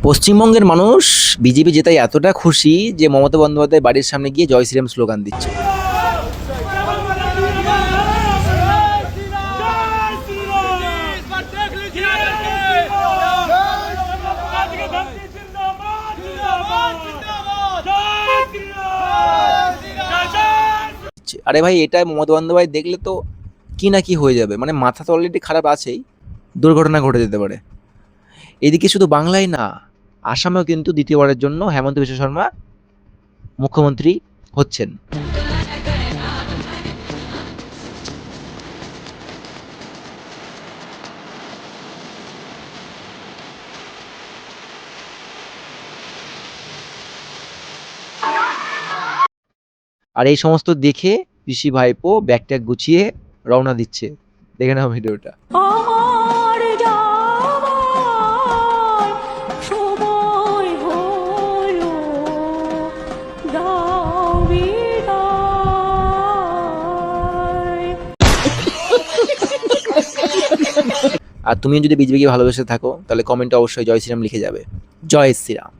পশ্চিমবঙ্গের মানুষ বিজেপি জেতায় এতটা খুশি যে মমতা বন্দ্যোপাধ্যায় বাড়ির সামনে গিয়ে জয় শ্রীরাম স্লোগান দিচ্ছে। আরে ভাই, এটা মমতা বন্দ্যোপাধ্যায় দেখলে তো কি না কি হয়ে যাবে, মানে মাথা তো অলরেডি খারাপ আছেই, দুর্ঘটনা ঘটে যেতে পারে। এদিকে শুধু বাংলায় না, আসামেও কিন্তু দ্বিতীয়বারের জন্য হেমন্ত বিশ্ব শর্মা মুখ্যমন্ত্রী হচ্ছেন। আর এই সমস্ত দেখে পিসি ভাইপো ব্যাগ ট্যাগ গুছিয়ে রওনা দিচ্ছে। দেখে নাও ভিডিওটা। আমার যাবার সময় হলো, দাও বিদায়। আর তুমিও যদি বিজেপিকে ভালোবেসে থাকো তাহলে কমেন্টে অবশ্যই জয় শ্রীরাম লিখে যাবে। জয় শ্রীরাম।